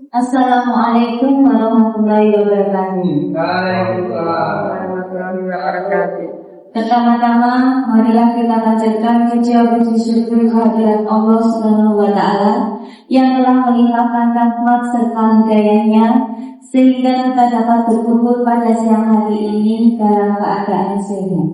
Assalamualaikum warahmatullahi wabarakatuh. Waalaikumsalam warahmatullahi wabarakatuh. Pertama-tama, marilah kita panjatkan puji puji syukur kehadirat Allah Subhanahu wa Ta'ala yang telah melimpahkan rahmat serta hidayahnya sehingga kita dapat berkumpul pada siang hari ini dalam keadaan sehat.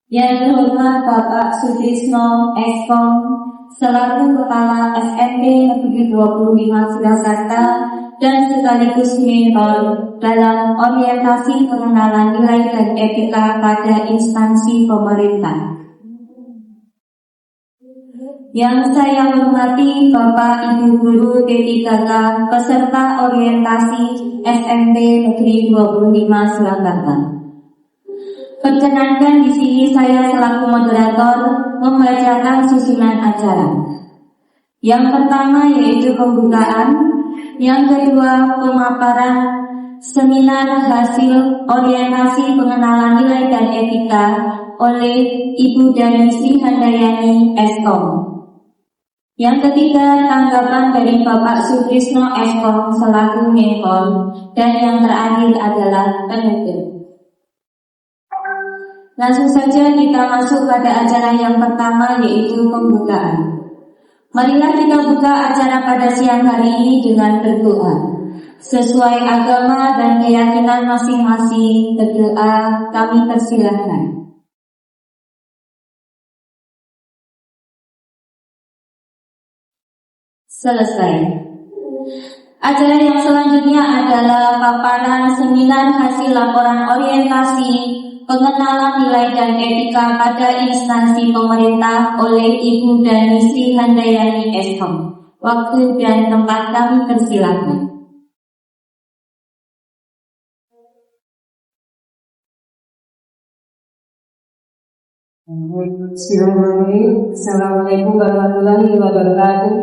Yang terhormat Bapak Sutrisno Eskom selaku Kepala SMP Negeri 25 Surakarta dan sekaligus mentor dalam orientasi pengenalan nilai dan etika pada instansi pemerintah. Yang saya hormati Bapak Ibu Guru P3K peserta orientasi SMP Negeri 25 Surakarta. Perkenankan di sini saya selaku moderator membacakan susunan acara. Yang pertama yaitu pembukaan, yang kedua pemaparan seminar hasil orientasi pengenalan nilai dan etika oleh Ibu Danisi Handayani Eskom. Yang ketiga tanggapan dari Bapak Sutrisno Eskom selaku mentor, dan yang terakhir adalah penutup. Langsung saja kita masuk pada acara yang pertama yaitu pembukaan. Marilah kita buka acara pada siang hari ini dengan berdoa. Sesuai agama dan keyakinan masing-masing, berdoa kami persilahkan. Selesai. Acara yang selanjutnya adalah paparan seminar hasil laporan orientasi pengenalan nilai dan etika pada instansi pemerintah oleh Ibu Danisi Handayani Eskom. Waktu dan tempat kami persilakan. Assalamualaikum warahmatullahi wabarakatuh.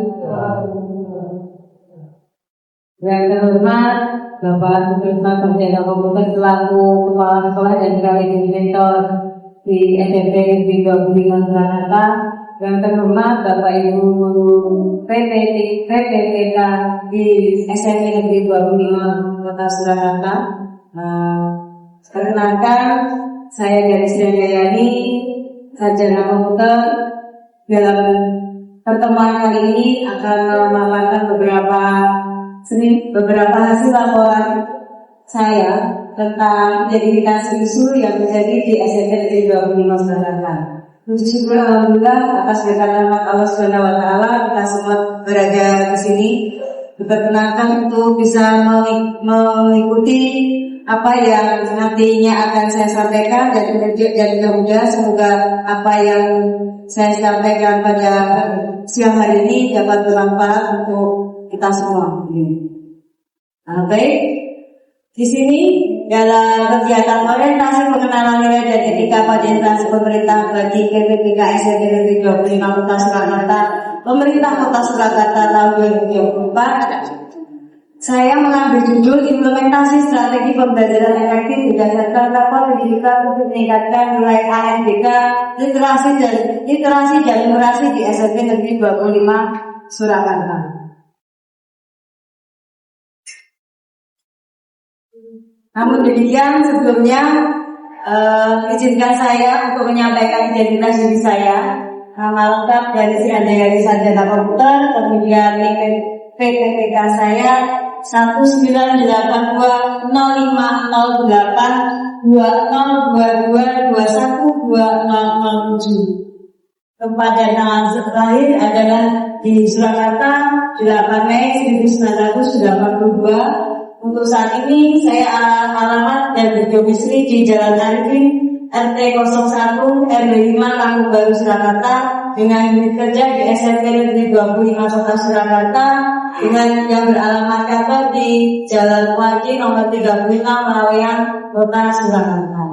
Yang terhormat Bapak Sutrisno Sarjana Komputer selaku Kepala Sekolah dan sekaligus mentor di SMP Negeri 25 Surakarta. Yang terhormat Bapak Ibu Guru PPTK di SMP Negeri 25 Kota Surakarta. Perkenalkan, saya Danisi Handayani, Sarjana Komputer. Dalam pertemuan kali ini akan memaparkan beberapa hasil laporan saya tentang identifikasi isu yang terjadi di SMP Negeri 25 Surakarta. Puji syukur alhamdulillah atas berkat rahmat Allah Subhanahu wa Ta'ala kita semua berada di sini diperkenankan untuk bisa mengikuti apa yang nantinya akan saya sampaikan, dan mudah-mudahan semoga apa yang saya sampaikan pada siang hari ini dapat bermanfaat untuk kita semua. Baik, di sini dalam kegiatan orientasi pengenalan nilai dan etika pada instansi pemerintah bagi PPTK SMP Negeri 25 Kota Surakarta, Pemerintah Kota Surakarta tahun 2024, saya mengambil judul implementasi strategi pembelajaran efektif berdasarkan rapor pendidikan untuk meningkatkan nilai ANBK literasi dan numerasi di SMP Negeri 25 Surakarta. Namun demikian, sebelumnya izinkan saya untuk menyampaikan identitas diri saya. Nama lengkap Danisi Handayani Sarjana Komputer, kemudian PPTK saya 19882022212007. Tempat dan tanggal terakhir adalah di Surakarta 8 Mei 1982. Untuk saat ini saya alamat dan berdomisili di Jalan Arifin RT 01 RW 5 Kampung Baru Surakarta, dengan unit kerja di SMP Negeri 25 Kota Surakarta, dengan yang beralamat kantor di Jalan Wadi nomor 35 Merawean Kota Surakarta.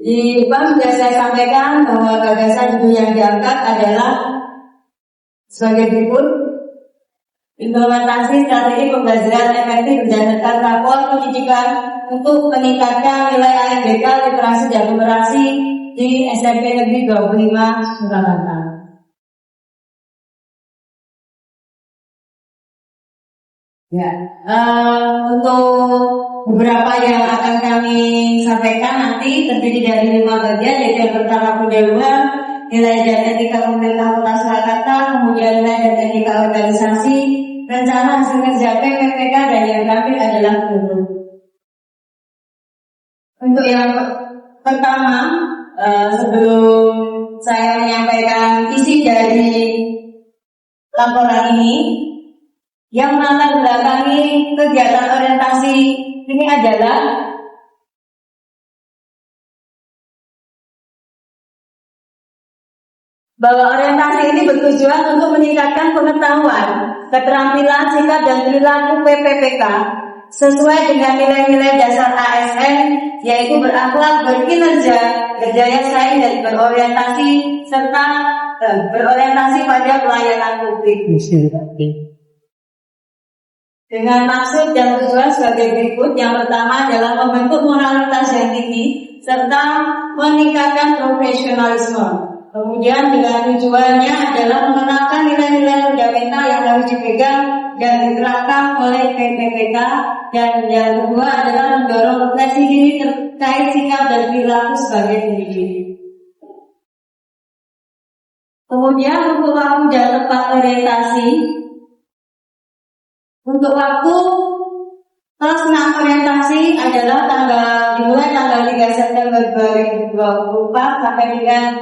Di depan sudah saya sampaikan bahwa gagasan yang diangkat adalah sebagai berikut. Implementasi strategi pembelajaran efektif berdasarkan rapor pendidikan untuk meningkatkan nilai ANBK literasi dan numerasi di SMP Negeri 25 Surakarta. Ya, untuk beberapa yang akan kami sampaikan nanti terdiri dari 5 bagian, yaitu yang pertama pendahuluan, nilai dan etika pemerintah Kota Surakarta, kemudian nilai dan etika organisasi, rencana hasil kerja PPPK, dan yang terakhir adalah guru. Untuk yang pertama, sebelum saya menyampaikan isi dari laporan ini, yang melatar belakangi kegiatan orientasi ini adalah bahwa orientasi ini bertujuan untuk meningkatkan pengetahuan, keterampilan, sikap, dan perilaku PPPK sesuai dengan nilai-nilai dasar ASN, yaitu berakhlak, berkinerja, berdaya saing, dan berorientasi serta berorientasi pada pelayanan publik. Dengan maksud dan tujuan sebagai berikut. Yang pertama adalah membentuk moralitas yang tinggi serta meningkatkan profesionalisme. Kemudian dengan tujuannya adalah mengenalkan nilai-nilai fundamental yang harus dipegang dan diterapkan oleh PPPK. Dan yang kedua adalah mendorong refleksi diri terkait sikap dan perilaku sebagai pendidik. Kemudian untuk waktu dan tempat orientasi. Untuk waktu kelas 6 orientasi adalah dimulai tanggal 3 September 2024 sampai dengan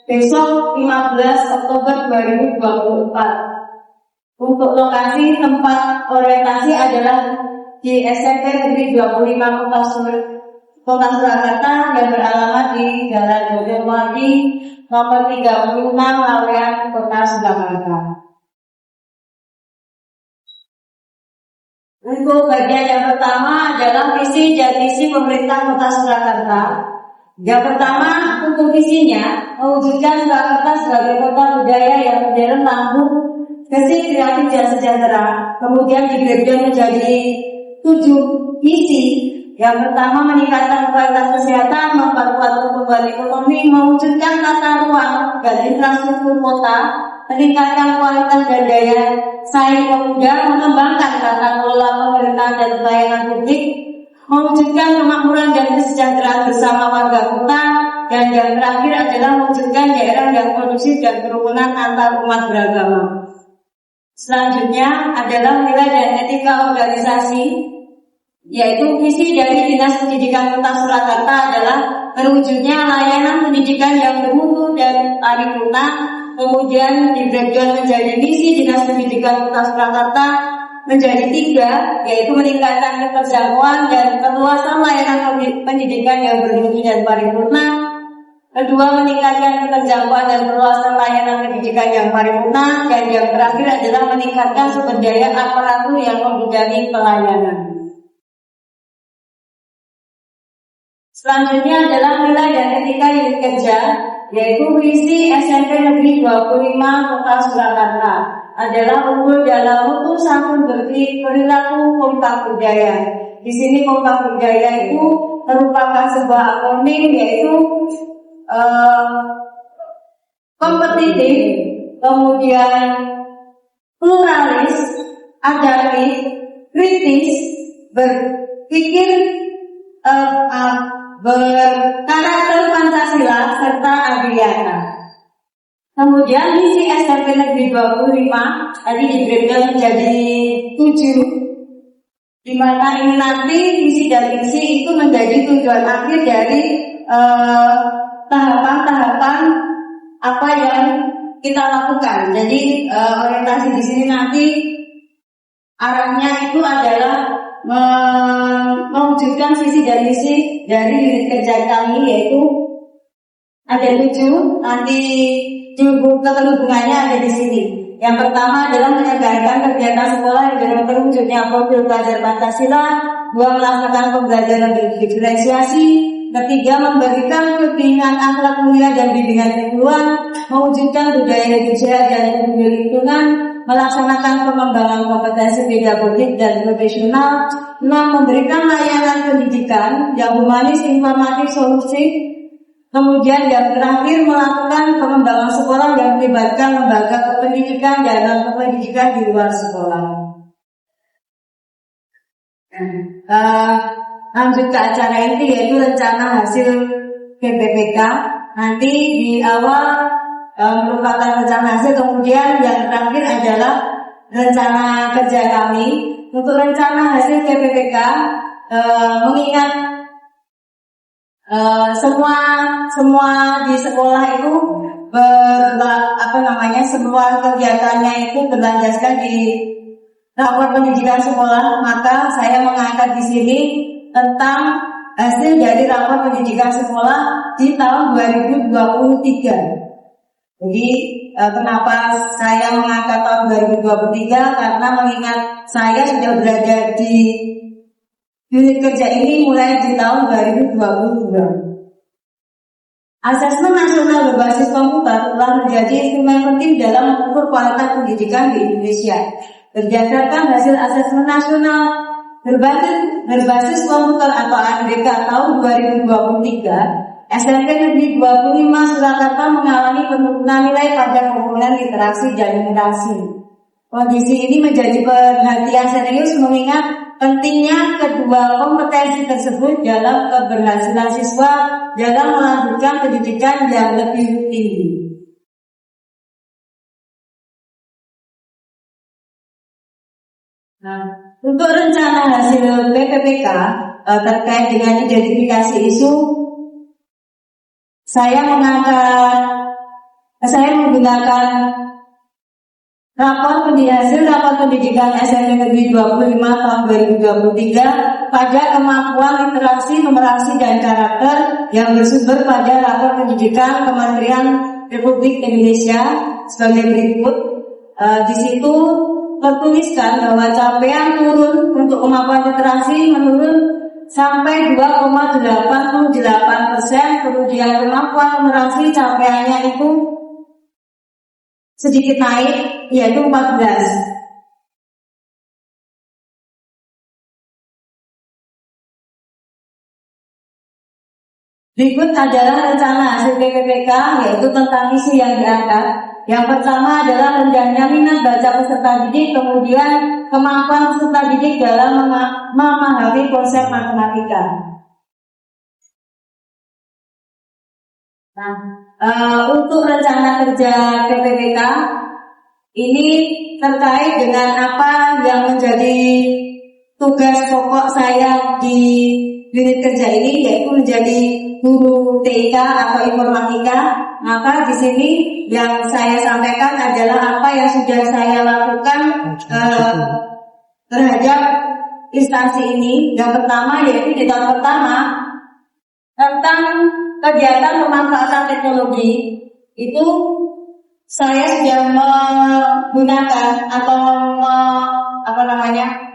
besok 15 Oktober 2024. Untuk lokasi tempat orientasi adalah di SMP Negeri 25 Kota Surakarta yang beralamat di Jalan Bojonegoro nomor 36 Lawean, Kota Surakarta. Untuk bagian yang pertama adalah visi dan misi pemerintah Kota Surakarta. Yang pertama, untuk visinya mewujudkan Surakarta sebagai kota budaya yang modern, tangguh, bersih, kreatif, dan sejahtera. Kemudian di-breakdown menjadi 7 visi. Yang pertama, meningkatkan kualitas kesehatan, memperkuat pertumbuhan ekonomi, mewujudkan tata ruang dan infrastruktur kota, meningkatkan kualitas dan daya saing pemuda, mengembangkan tata kelola pemerintahan dan pelayanan publik, mewujudkan kemakmuran dan kesejahteraan bersama warga kota, dan yang terakhir adalah mewujudkan daerah yang kondusif dan kerukunan antar umat beragama. Selanjutnya adalah nilai dan etika organisasi, yaitu visi dari Dinas Pendidikan Kota Surakarta adalah terwujudnya layanan pendidikan yang bermutu dan paripurna. Kemudian di-breakdown menjadi misi Dinas Pendidikan Kota Surakarta menjadi 3, yaitu meningkatkan keterjangkauan dan keluasan layanan pendidikan yang bermutu dan paripurna. Kedua, meningkatkan keterjangkauan dan perluasan layanan pendidikan yang paripurna. Dan yang terakhir adalah meningkatkan sumber daya aparatur yang membidangi pelayanan. Selanjutnya adalah nilai dan etika unit kerja, yaitu visi SMP Negeri 25 Kota Surakarta adalah unggul dalam mutu, santun, bersih, perilaku, kompak budaya. Di sini kompak budaya itu merupakan sebuah akronim, yaitu kompetitif, kemudian pluralis, adaptif, kritis, berpikir berkarakter Pancasila serta Adriana. Kemudian misi SMP Negeri 25 tadi di-breakdown menjadi 7, di mana ini nanti visi dan misi itu menjadi tujuan akhir dari tahapan-tahapan apa yang kita lakukan. Jadi orientasi di sini nanti arahnya itu adalah mewujudkan visi dan misi dari unit kerja kami, yaitu ada 7. Nanti keterhubungannya ada di sini. Yang pertama adalah menyelenggarakan kegiatan sekolah yang terwujudnya profil belajar Pancasila. 2, melaksanakan pembelajaran berdiferensiasi. 3, memberikan bimbingan akhlak mulia dan bimbingan lingkungan, mewujudkan budaya hidup sehat dan peduli lingkungan, melaksanakan pengembangan kompetensi pedagogik dan profesional. 6, memberikan layanan pendidikan yang humanis, informatif, solutif. Kemudian yang terakhir melakukan pengembangan sekolah yang melibatkan lembaga kependidikan dan non-kependidikan di luar sekolah. Lanjut ke acara ini yaitu rencana hasil PPPK. Nanti di awal merupakan rencana hasil, kemudian yang terakhir adalah rencana kerja kami. Untuk rencana hasil PPPK, mengingat semua di sekolah itu semua kegiatannya itu berlandaskan di rapor pendidikan sekolah, maka saya mengangkat di sini tentang hasil dari rapor pendidikan sekolah di tahun 2023. Jadi kenapa saya mengangkat tahun 2023? Karena mengingat saya sudah berada di unit kerja ini mulai di tahun 2022. Asesmen nasional berbasis komputer telah menjadi instrumen penting dalam mengukur kualitas pendidikan di Indonesia. Berdasarkan hasil asesmen nasional berbasis komputer atau ANBK tahun 2023, SMP Negeri 25 Surakarta mengalami penurunan nilai pada komponen literasi dan numerasi. Kondisi ini menjadi perhatian serius mengingat pentingnya kedua kompetensi tersebut dalam keberhasilan siswa dalam melanjutkan pendidikan yang lebih tinggi. Nah, untuk rencana hasil PPPK terkait dengan identifikasi isu, saya menggunakan rapor pendidikan SMP Negeri 25 tahun 2023 pada kemampuan literasi, numerasi, dan karakter yang bersumber pada rapor pendidikan Kementerian Republik Indonesia sebagai berikut. Di situ tertuliskan bahwa capaian turun untuk kemampuan literasi menurun sampai 2,88%, kemudian kemampuan numerasi capaiannya itu sedikit naik, yaitu 14. Berikut adalah rencana hasil PPPK, yaitu tentang isu yang diangkat. Yang pertama adalah rendahnya minat baca peserta didik, kemudian kemampuan peserta didik dalam memahami konsep matematika. Nah, untuk rencana kerja PPPK ini terkait dengan apa yang menjadi tugas pokok saya di unit kerja ini, yaitu menjadi guru TIK atau informatika. Maka di sini yang saya sampaikan adalah apa yang sudah saya lakukan terhadap instansi ini. Yang pertama yaitu di tahun pertama tentang kegiatan pemanfaatan teknologi itu saya sudah menggunakan atau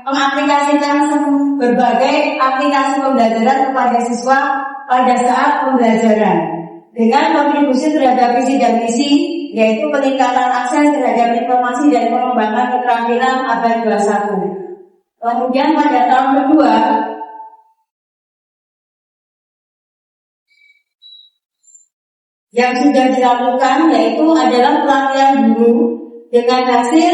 mengaplikasikan berbagai aplikasi pembelajaran kepada siswa pada saat pembelajaran dengan kontribusi terhadap visi dan misi, yaitu peningkatan akses terhadap informasi dan pengembangan keterampilan abad 21. Kemudian pada tahun kedua yang sudah dilakukan yaitu adalah pelatihan guru dengan hasil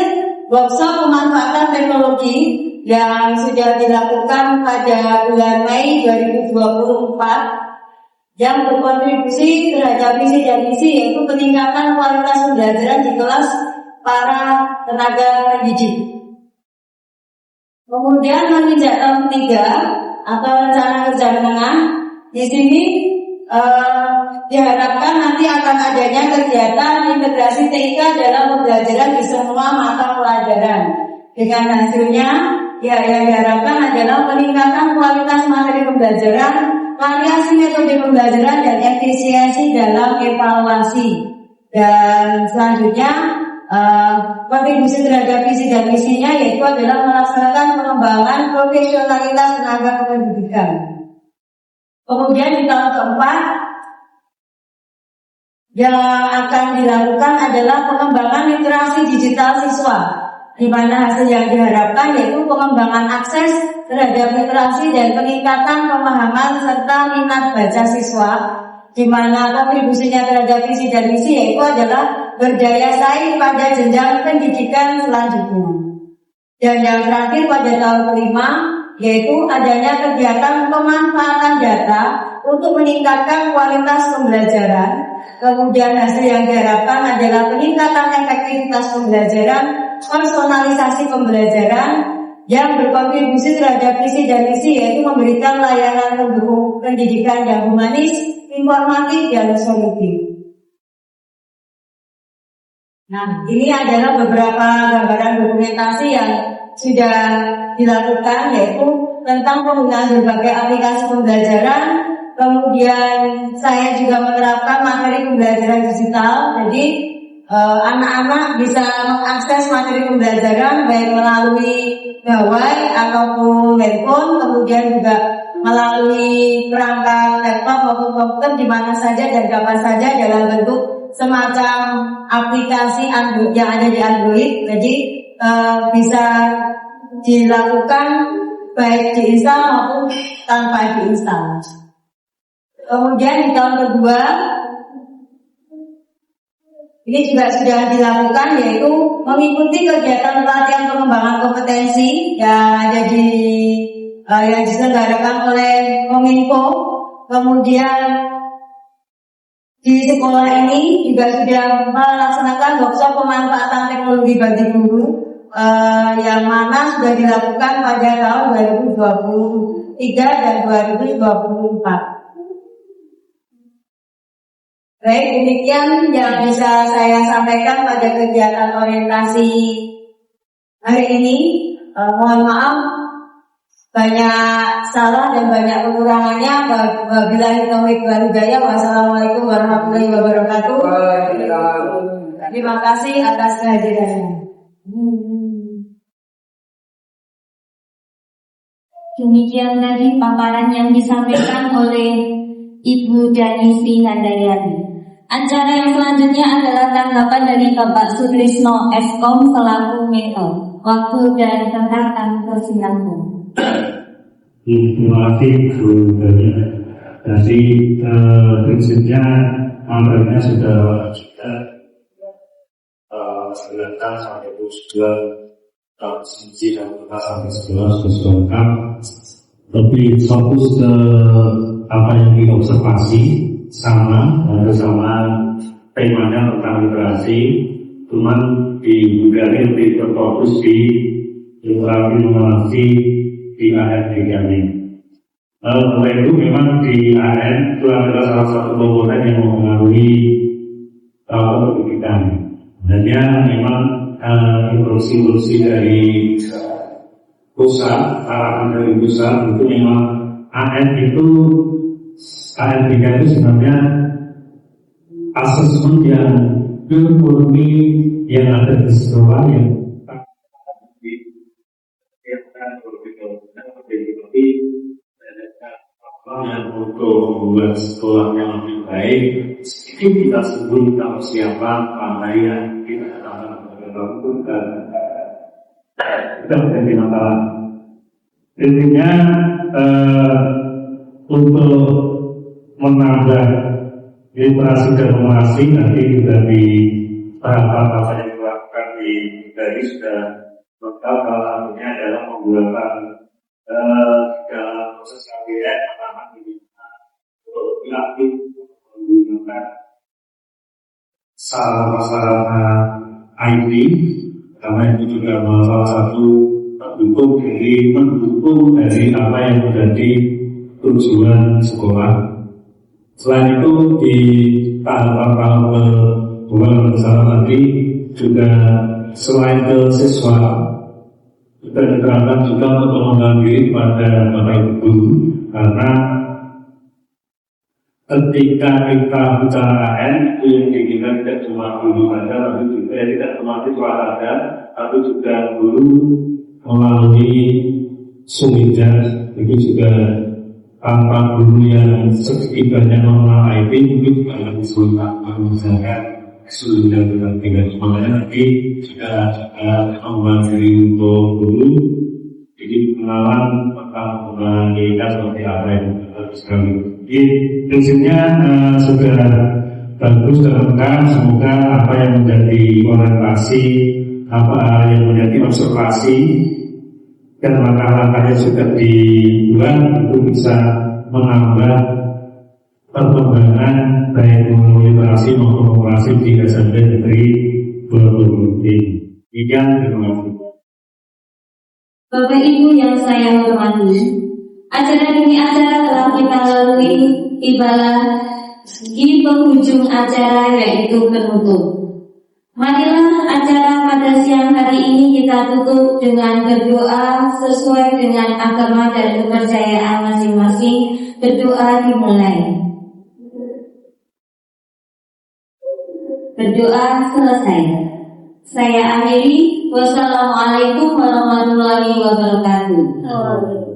workshop pemanfaatan teknologi yang sudah dilakukan pada bulan Mei 2024 yang berkontribusi terhadap visi dan misi, yaitu peningkatan kualitas pembelajaran di kelas para tenaga pendidik. Kemudian menginjak tahun 3 atau rencana kerja menengah, di sini diharapkan nanti akan adanya kegiatan integrasi TIK dalam pembelajaran di semua mata pelajaran. Dengan hasilnya, yang diharapkan adalah peningkatan kualitas materi pembelajaran, variasi metode pembelajaran, dan efisiensi dalam evaluasi. Dan selanjutnya, kontribusi terhadap visi dan misinya yaitu adalah melaksanakan pengembangan profesionalitas tenaga kependidikan. Kemudian di tahun keempat yang akan dilakukan adalah pengembangan literasi digital siswa, di mana hasil yang diharapkan yaitu pengembangan akses terhadap literasi dan peningkatan pemahaman serta minat baca siswa, di mana kontribusinya terhadap visi dan misi yaitu adalah berdaya saing pada jenjang pendidikan selanjutnya. Dan yang terakhir pada tahun kelima yaitu adanya kegiatan pemanfaatan data untuk meningkatkan kualitas pembelajaran. Kemudian hasil yang diharapkan adalah peningkatan efektivitas pembelajaran, personalisasi pembelajaran yang berkontribusi terhadap visi dan misi, yaitu memberikan layanan pendukung pendidikan yang humanis, informatif, dan solutif. Nah, ini adalah beberapa gambaran dokumentasi yang sudah dilakukan, yaitu tentang penggunaan berbagai aplikasi pembelajaran. Kemudian saya juga menerapkan materi pembelajaran digital, jadi anak-anak bisa mengakses materi pembelajaran baik melalui gawai ataupun handphone, kemudian juga melalui perangkat laptop maupun komputer di mana saja dan kapan saja dalam bentuk semacam aplikasi Android yang ada di Android. Jadi bisa dilakukan baik diinstal maupun tanpa diinstal. Kemudian di tahun kedua ini juga sudah dilakukan, yaitu mengikuti kegiatan pelatihan pengembangan kompetensi yang ada yang diselenggarakan oleh Kominfo. Kemudian di sekolah ini juga sudah melaksanakan workshop pemanfaatan teknologi bagi guru yang mana sudah dilakukan pada tahun 2023 dan 2024. Baik, demikian yang bisa saya sampaikan pada kegiatan orientasi hari ini. Mohon maaf banyak salah dan banyak kekurangannya. Wabillahi taufiq wal hidayah. Wassalamualaikum warahmatullahi wabarakatuh. Terima kasih atas kehadirannya. Demikian tadi paparan yang disampaikan oleh Ibu Dani Sri Handayani. Acara yang selanjutnya adalah tanggapan dari Bapak Sutrisno Eskom selaku mentor. Waktu dan tempat kami persilakan. Terima kasih Bu Dani. Jadi prinsipnya materinya sudah sebenarnya sampai pukul 9 dan 11 sudah lengkap. Tapi fokus ke apa yang diobservasi sama temanya tentang literasi, cuman di Bulgaria lebih berfokus di inovasi di AN ini. Oleh itu memang di AN itu adalah salah satu komponen yang mempengaruhi pendidikan. Dan dia memang evolusi dari pusat, arahan dari pusat itu memang AN itu sebenarnya asesmen yang murni yang ada di sekolah yang untuk membuat sekolah yang lebih baik. Sedikit kita sebut persiapan pandaian kita akan melakukan kita menjadi masalah. Intinya untuk menambah literasi dan numerasi nanti juga di tahapan yang dilakukan dari sudah lengkap. Salah satunya adalah pembuatan dalam proses KBN pertama ini untuk dilatih menggunakan sarana IT, karena itu juga salah satu mendukung dari apa yang menjadi tujuan sekolah. Selain itu di tahap kedua bersama nanti juga selain ke siswa kita diterapkan juga untuk mengembangkan diri pada Bapak Ibu guru, karena ketika kita bicara AN itu yang diinginkan tidak cuma guru saja, tapi juga tidak cuma siswa saja, tapi juga guru melalui Sumida itu juga tanpa guru yang sedikit banyak mengenal IT mungkin juga lebih sulit misalkan kesulitan dengan tinggal semuanya, tapi juga kemampuan diri untuk guru. Jadi pengenalan tentang penggunaan data seperti apa yang harus kami. Jadi prinsipnya sudah bagus dan lengkap. Semoga apa yang menjadi orientasi, apa yang menjadi observasi dan langkah-langkah yang sudah dibuat itu bisa menambah perkembangan baik literasi maupun operasi di SMP Negeri 20. Demikian, terima kasih. Bapak Ibu yang saya hormati, acara demi acara telah kita lalui, tibalah di penghujung acara yaitu penutup. Marilah acara pada siang hari ini kita tutup dengan berdoa sesuai dengan agama dan kepercayaan masing-masing. Berdoa dimulai. Berdoa selesai. Saya akhiri. Wassalamualaikum warahmatullahi wabarakatuh.